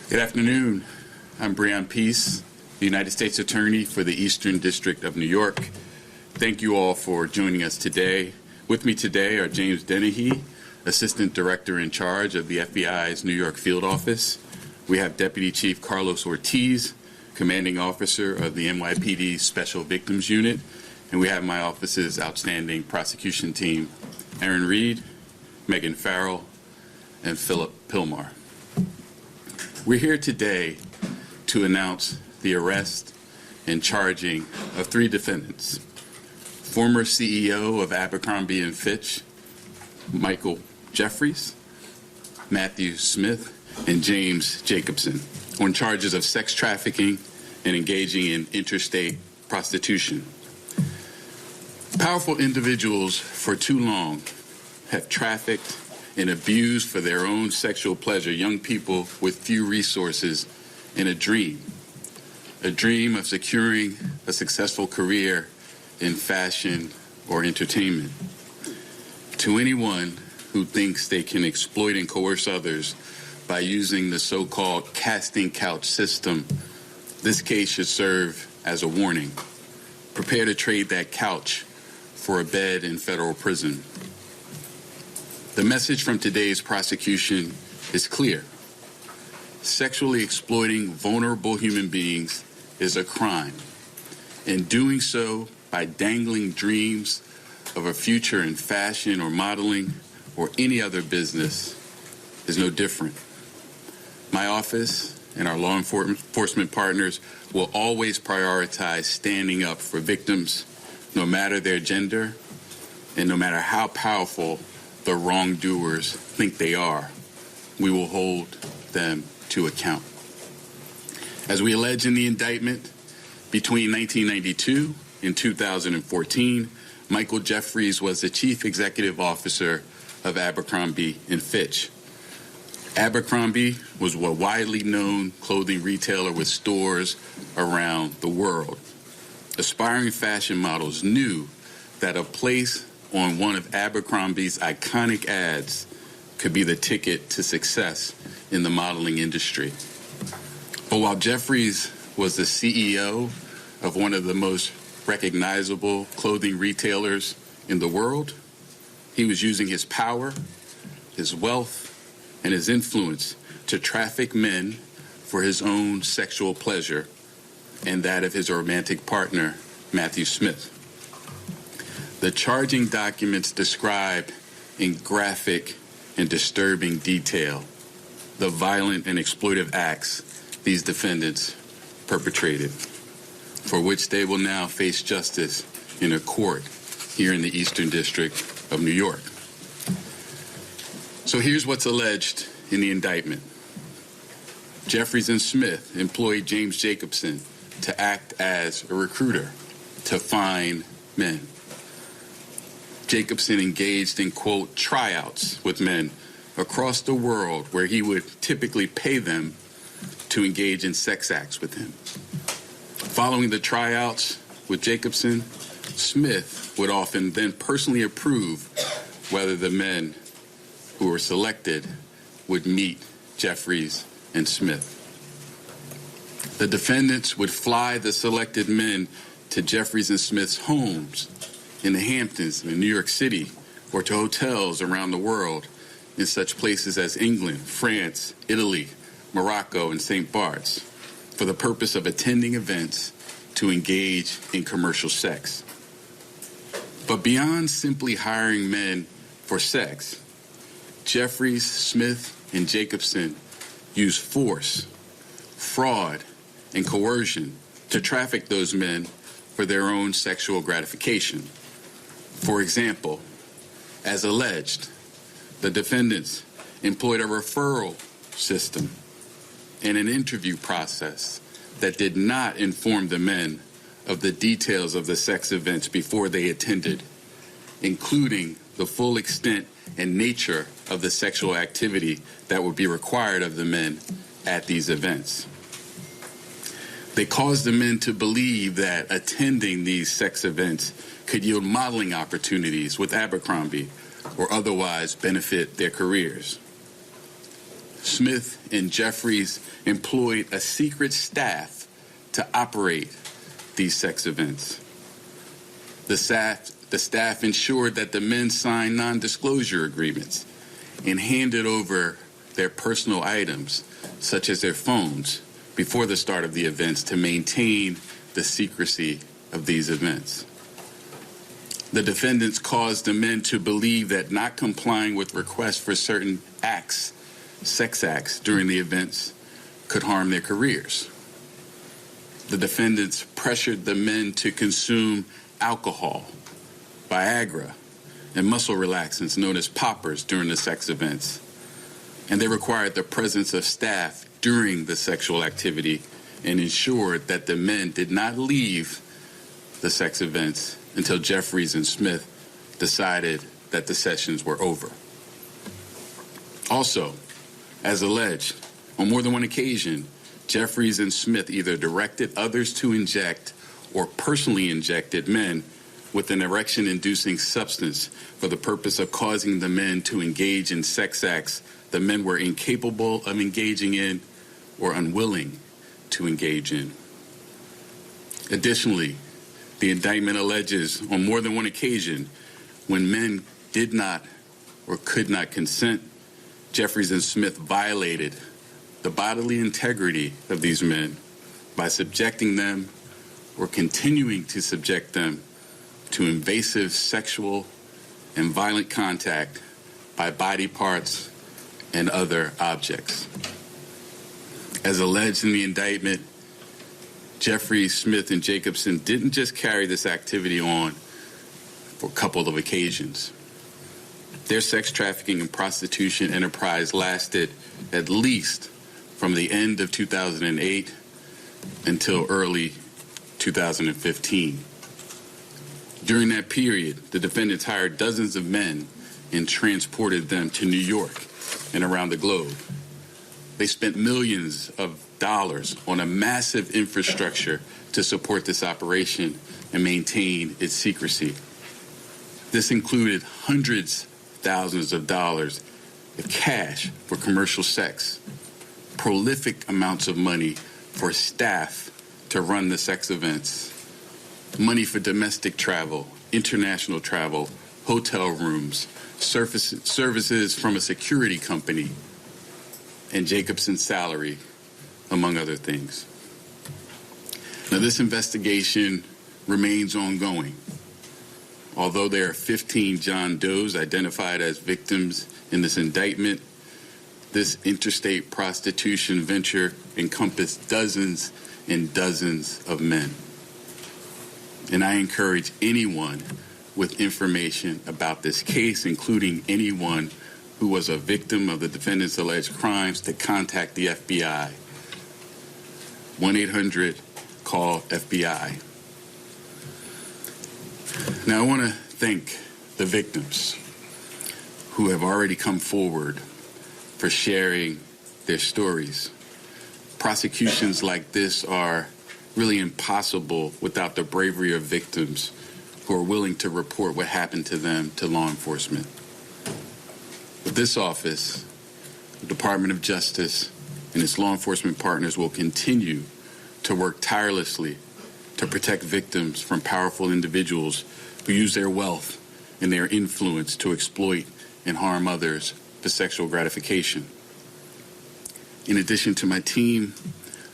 Good afternoon. I'm Breon Peace, the United States Attorney for the Eastern District of New York. Thank you all for joining us today. With me today are James Dennehy, Assistant Director in charge of the FBI's New York Field Office. We have Deputy Chief Carlos Ortiz, Commanding Officer of the NYPD Special Victims Unit. And we have my office's outstanding prosecution team, Aaron Reed, Megan Farrell, and Philip Pilmar. We're here today to announce the arrest and charging of three defendants. Former CEO of Abercrombie and Fitch, Michael Jeffries, Matthew Smith, and James Jacobson on charges of sex trafficking and engaging in interstate prostitution. Powerful individuals for too long have trafficked and abused for their own sexual pleasure young people with few resources and a dream of securing a successful career in fashion or entertainment. To anyone who thinks they can exploit and coerce others by using the so-called casting couch system, this case should serve as a warning. Prepare to trade that couch for a bed in federal prison. The message from today's prosecution is clear. Sexually exploiting vulnerable human beings is a crime, and doing so by dangling dreams of a future in fashion or modeling or any other business is no different. My office and our law enforcement partners will always prioritize standing up for victims, no matter their gender and no matter how powerful the wrongdoers think they are. We will hold them to account. As we allege in the indictment, between 1992 and 2014, Michael Jeffries was the chief executive officer of Abercrombie and Fitch. Abercrombie was a widely known clothing retailer with stores around the world. Aspiring fashion models knew that a place on one of Abercrombie's iconic ads could be the ticket to success in the modeling industry. But while Jeffries was the CEO of one of the most recognizable clothing retailers in the world, he was using his power, his wealth, and his influence to traffic men for his own sexual pleasure and that of his romantic partner, Matthew Smith. The charging documents describe in graphic and disturbing detail the violent and exploitive acts these defendants perpetrated, for which they will now face justice in a court here in the Eastern District of New York. So here's what's alleged in the indictment. Jeffries and Smith employed James Jacobson to act as a recruiter to find men. Jacobson engaged in, quote, tryouts with men across the world where he would typically pay them to engage in sex acts with him. Following the tryouts with Jacobson, Smith would often then personally approve whether the men who were selected would meet Jeffries and Smith. The defendants would fly the selected men to Jeffries and Smith's homes in the Hamptons, in New York City, or to hotels around the world in such places as England, France, Italy, Morocco, and St. Bart's for the purpose of attending events to engage in commercial sex. But beyond simply hiring men for sex, Jeffries, Smith, and Jacobson used force, fraud, and coercion to traffic those men for their own sexual gratification. For example, as alleged, the defendants employed a referral system and an interview process that did not inform the men of the details of the sex events before they attended, including the full extent and nature of the sexual activity that would be required of the men at these events. They caused the men to believe that attending these sex events could yield modeling opportunities with Abercrombie or otherwise benefit their careers. Smith and Jeffries employed a secret staff to operate these sex events. The staff ensured that the men signed non-disclosure agreements and handed over their personal items, such as their phones, before the start of the events to maintain the secrecy of these events. The defendants caused the men to believe that not complying with requests for certain acts, sex acts, during the events could harm their careers. The defendants pressured the men to consume alcohol, Viagra, and muscle relaxants known as poppers during the sex events. And they required the presence of staff during the sexual activity and ensured that the men did not leave the sex events until Jeffries and Smith decided that the sessions were over. Also, as alleged, on more than one occasion, Jeffries and Smith either directed others to inject or personally injected men with an erection-inducing substance for the purpose of causing the men to engage in sex acts the men were incapable of engaging in or unwilling to engage in. Additionally, the indictment alleges on more than one occasion when men did not or could not consent, Jeffries and Smith violated the bodily integrity of these men by subjecting them or continuing to subject them to invasive sexual and violent contact by body parts and other objects. As alleged in the indictment, Jeffries, Smith, and Jacobson didn't just carry this activity on for a couple of occasions. Their sex trafficking and prostitution enterprise lasted at least from the end of 2008 until early 2015. During that period, the defendants hired dozens of men and transported them to New York and around the globe. They spent millions of dollars on a massive infrastructure to support this operation and maintain its secrecy. This included hundreds of thousands of dollars of cash for commercial sex, prolific amounts of money for staff to run the sex events, money for domestic travel, international travel, hotel rooms, services from a security company, and Jacobson's salary, among other things. Now, this investigation remains ongoing. Although there are 15 John Does identified as victims in this indictment, this interstate prostitution venture encompassed dozens and dozens of men. And I encourage anyone with information about this case, including anyone who was a victim of the defendant's alleged crimes, to contact the FBI. 1-800-CALL-FBI. Now, I want to thank the victims who have already come forward for sharing their stories. Prosecutions like this are really impossible without the bravery of victims who are willing to report what happened to them to law enforcement. With this office, the Department of Justice and its law enforcement partners will continue to work tirelessly to protect victims from powerful individuals who use their wealth and their influence to exploit and harm others for sexual gratification. In addition to my team,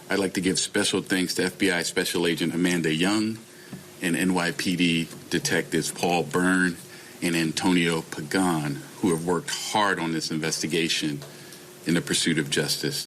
I'd like to give special thanks to FBI Special Agent Amanda Young and NYPD Detectives Paul Byrne and Antonio Pagan, who have worked hard on this investigation in the pursuit of justice.